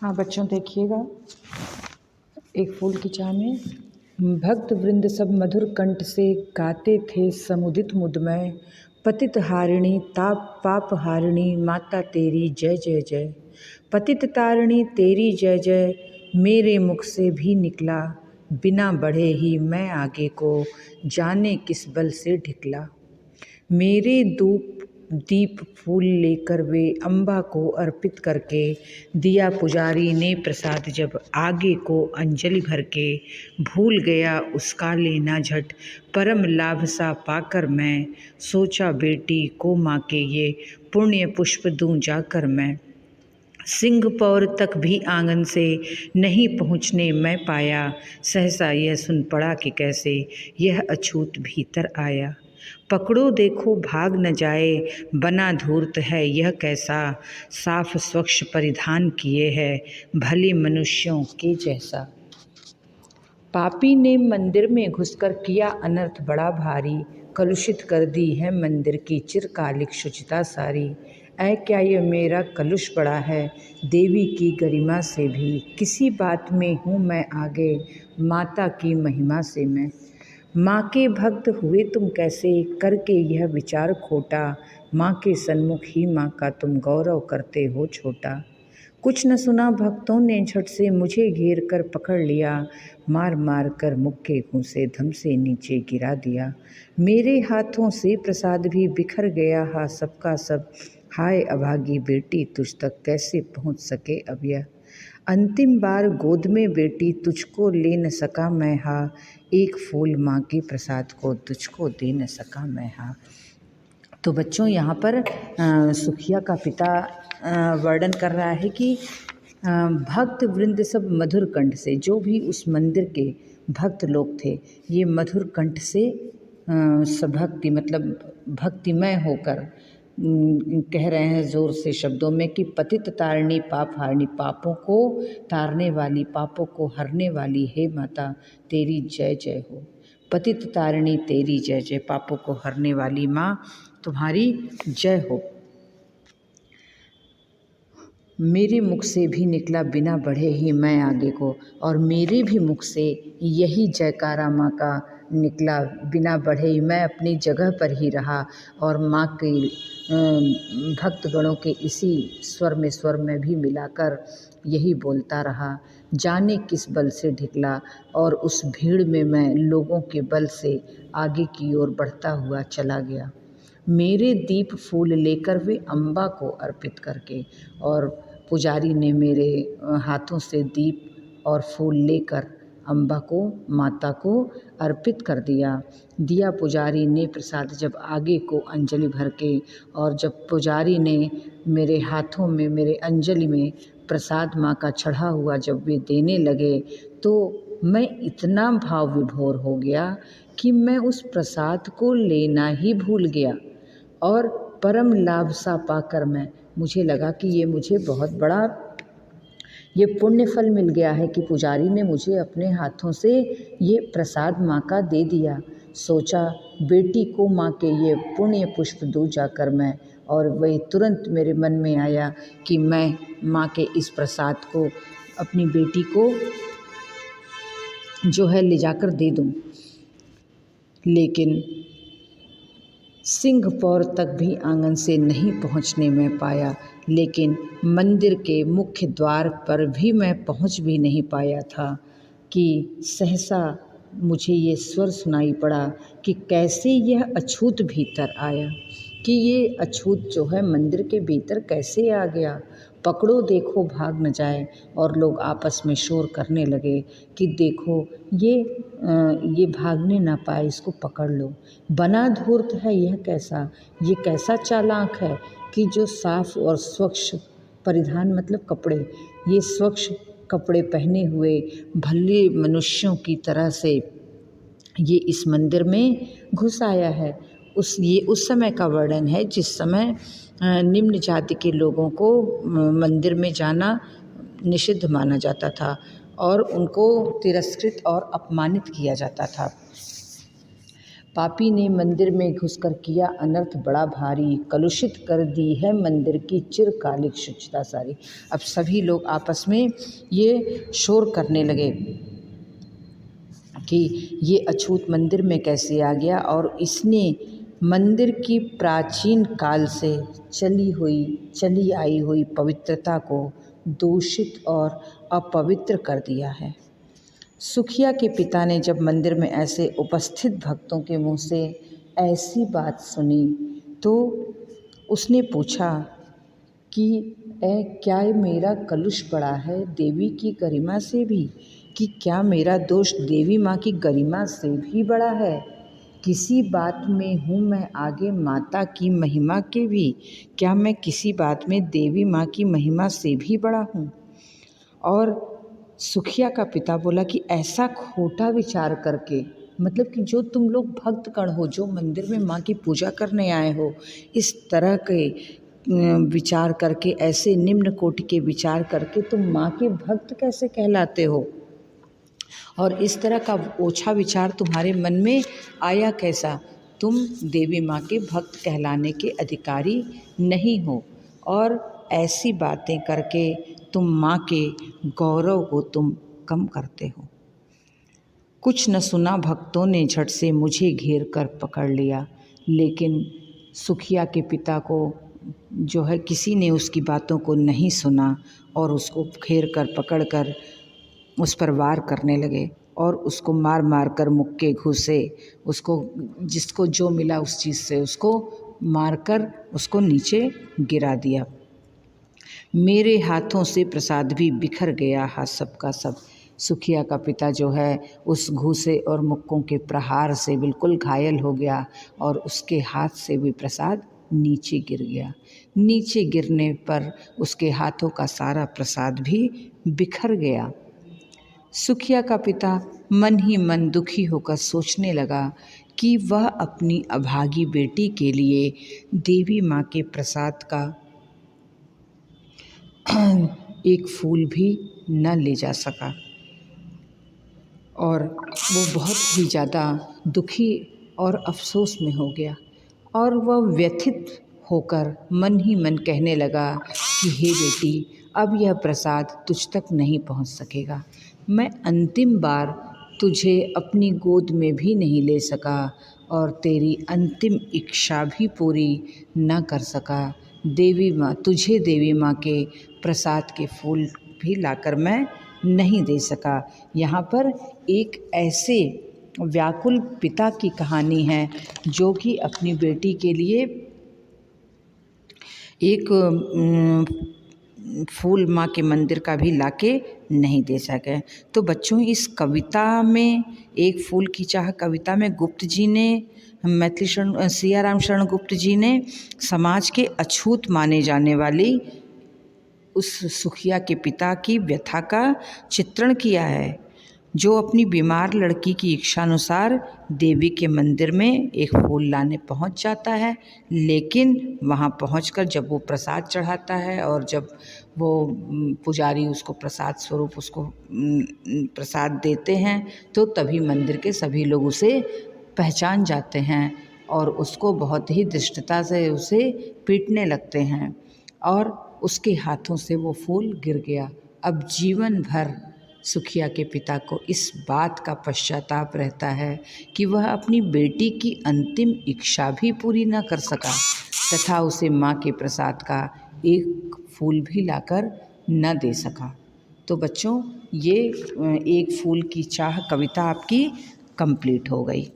हाँ बच्चों देखिएगा, एक फूल की चाह में भक्त वृंद सब मधुर कंठ से गाते थे समुदित मुदमय, पतित हारिणी ताप पाप हारिणी माता तेरी जय जय जय। पतित तारिणी तेरी जय जय मेरे मुख से भी निकला, बिना बढ़े ही मैं आगे को जाने किस बल से ढिकला। मेरे दीप फूल लेकर वे अम्बा को अर्पित करके, दिया पुजारी ने प्रसाद जब आगे को अंजलि भर के, भूल गया उसका लेना झट परम लाभ सा पाकर मैं, सोचा बेटी को माँ के ये पुण्य पुष्प दूं जाकर मैं। सिंह पौर तक भी आंगन से नहीं पहुँचने मैं पाया, सहसा यह सुन पड़ा कि कैसे यह अछूत भीतर आया। पकड़ो देखो भाग न जाए, बना धूर्त है यह कैसा, साफ स्वच्छ परिधान किए है भले मनुष्यों के जैसा। पापी ने मंदिर में घुसकर किया अनर्थ बड़ा भारी, कलुषित कर दी है मंदिर की चिरकालिक शुचिता सारी। ऐ क्या ये मेरा कलुष बड़ा है देवी की गरिमा से भी, किसी बात में हूँ मैं आगे माता की महिमा से मैं। माँ के भक्त हुए तुम कैसे करके यह विचार खोटा, माँ के सन्मुख ही माँ का तुम गौरव करते हो छोटा। कुछ न सुना भक्तों ने झट से मुझे घेर कर पकड़ लिया, मार मार कर मुख के घूंसे धम से नीचे गिरा दिया। मेरे हाथों से प्रसाद भी बिखर गया हा सबका सब, हाय अभागी बेटी तुझ तक कैसे पहुँच सके अब यह। अंतिम बार गोद में बेटी तुझको ले न सका मैं हा, एक फूल माँ के प्रसाद को तुझको दे न सका मैं हा। तो बच्चों यहाँ पर सुखिया का पिता वर्णन कर रहा है कि भक्त वृंद सब मधुर कंठ से, जो भी उस मंदिर के भक्त लोग थे, ये मधुर कंठ से सभक्ति मतलब भक्तिमय होकर कह रहे हैं ज़ोर से शब्दों में कि पतित तारिणी पाप हारिणी, पापों को तारने वाली पापों को हरने वाली हे माता तेरी जय जय हो। पतित तारिणी तेरी जय जय, पापों को हरने वाली माँ तुम्हारी जय हो। मेरे मुख से भी निकला बिना बढ़े ही मैं आगे को, और मेरे भी मुख से यही जयकारा माँ का निकला बिना बढ़े ही, मैं अपनी जगह पर ही रहा और माँ के भक्तगणों के इसी स्वर में भी मिलाकर यही बोलता रहा। जाने किस बल से ढिकला, और उस भीड़ में मैं लोगों के बल से आगे की ओर बढ़ता हुआ चला गया। मेरे दीप फूल लेकर वे अम्बा को अर्पित करके, और पुजारी ने मेरे हाथों से दीप और फूल लेकर अम्बा को माता को अर्पित कर दिया। दिया पुजारी ने प्रसाद जब आगे को अंजलि भर के, और जब पुजारी ने मेरे हाथों में मेरे अंजलि में प्रसाद माँ का चढ़ा हुआ जब वे देने लगे, तो मैं इतना भाव विभोर हो गया कि मैं उस प्रसाद को लेना ही भूल गया, और परम लाभ सा पाकर मुझे लगा कि ये मुझे बहुत बड़ा ये पुण्य फल मिल गया है कि पुजारी ने मुझे अपने हाथों से ये प्रसाद माँ का दे दिया। सोचा बेटी को माँ के ये पुण्य पुष्प दूं जाकर मैं, और वही तुरंत मेरे मन में आया कि मैं माँ के इस प्रसाद को अपनी बेटी को जो है ले जाकर दे दूं। लेकिन सिंह पौर तक भी आंगन से नहीं पहुंचने में पाया, लेकिन मंदिर के मुख्य द्वार पर भी मैं पहुंच भी नहीं पाया था कि सहसा मुझे ये स्वर सुनाई पड़ा कि कैसे यह अछूत भीतर आया, कि ये अछूत जो है मंदिर के भीतर कैसे आ गया। पकड़ो देखो भाग न जाए, और लोग आपस में शोर करने लगे कि देखो ये भागने ना पाए, इसको पकड़ लो। बना धूर्त है यह कैसा, ये कैसा चालाक है कि जो साफ और स्वच्छ परिधान मतलब कपड़े, ये स्वच्छ कपड़े पहने हुए भले मनुष्यों की तरह से ये इस मंदिर में घुस आया है। ये उस समय का वर्णन है जिस समय निम्न जाति के लोगों को मंदिर में जाना निषिद्ध माना जाता था और उनको तिरस्कृत और अपमानित किया जाता था। पापी ने मंदिर में घुसकर किया अनर्थ बड़ा भारी, कलुषित कर दी है मंदिर की चिरकालिक शुचिता सारी। अब सभी लोग आपस में ये शोर करने लगे कि ये अछूत मंदिर में कैसे आ गया और इसने मंदिर की प्राचीन काल से चली आई हुई पवित्रता को दूषित और अपवित्र कर दिया है। सुखिया के पिता ने जब मंदिर में ऐसे उपस्थित भक्तों के मुंह से ऐसी बात सुनी तो उसने पूछा कि क्या मेरा कलुष बड़ा है देवी की गरिमा से भी, कि क्या मेरा दोष देवी माँ की गरिमा से भी बड़ा है? किसी बात में हूँ मैं आगे माता की महिमा के भी, क्या मैं किसी बात में देवी माँ की महिमा से भी बड़ा हूँ? और सुखिया का पिता बोला कि ऐसा खोटा विचार करके, मतलब कि जो तुम लोग भक्तगण हो, जो मंदिर में माँ की पूजा करने आए हो, इस तरह के विचार करके, ऐसे निम्न कोटि के विचार करके तुम माँ के भक्त कैसे कहलाते हो? और इस तरह का ओछा विचार तुम्हारे मन में आया कैसा? तुम देवी माँ के भक्त कहलाने के अधिकारी नहीं हो और ऐसी बातें करके तुम माँ के गौरव को तुम कम करते हो। कुछ न सुना भक्तों ने झट से मुझे घेर कर पकड़ लिया, लेकिन सुखिया के पिता को जो है किसी ने उसकी बातों को नहीं सुना और उसको घेर कर पकड़ कर उस पर वार करने लगे और उसको मार मार कर मुक्के घूसे, उसको जिसको जो मिला उस चीज़ से उसको मारकर उसको नीचे गिरा दिया। मेरे हाथों से प्रसाद भी बिखर गया, हाथ सब का सब। सुखिया का पिता जो है उस घूसे और मुक्कों के प्रहार से बिल्कुल घायल हो गया और उसके हाथ से भी प्रसाद नीचे गिर गया। नीचे गिरने पर उसके हाथों का सारा प्रसाद भी बिखर गया। सुखिया का पिता मन ही मन दुखी होकर सोचने लगा कि वह अपनी अभागी बेटी के लिए देवी माँ के प्रसाद का एक फूल भी न ले जा सका और वो बहुत ही ज़्यादा दुखी और अफसोस में हो गया और वह व्यथित होकर मन ही मन कहने लगा कि हे बेटी, अब यह प्रसाद तुझ तक नहीं पहुंच सकेगा। मैं अंतिम बार तुझे अपनी गोद में भी नहीं ले सका और तेरी अंतिम इच्छा भी पूरी न कर सका। देवी माँ के प्रसाद के फूल भी लाकर मैं नहीं दे सका। यहाँ पर एक ऐसे व्याकुल पिता की कहानी है जो कि अपनी बेटी के लिए एक फूल माँ के मंदिर का भी लाके नहीं दे सके। तो बच्चों, इस कविता में एक फूल की चाह कविता में गुप्त जी ने, मैथिली सियाराम शरण गुप्त जी ने समाज के अछूत माने जाने वाली उस सुखिया के पिता की व्यथा का चित्रण किया है, जो अपनी बीमार लड़की की इच्छानुसार देवी के मंदिर में एक फूल लाने पहुंच जाता है, लेकिन वहां पहुंचकर जब वो प्रसाद चढ़ाता है और जब वो पुजारी उसको प्रसाद स्वरूप उसको प्रसाद देते हैं तो तभी मंदिर के सभी लोग उसे पहचान जाते हैं और उसको बहुत ही धृष्टता से उसे पीटने लगते हैं और उसके हाथों से वो फूल गिर गया। अब जीवन भर सुखिया के पिता को इस बात का पश्चाताप रहता है कि वह अपनी बेटी की अंतिम इच्छा भी पूरी न कर सका तथा उसे माँ के प्रसाद का एक फूल भी लाकर न दे सका। तो बच्चों, ये एक फूल की चाह कविता आपकी कंप्लीट हो गई।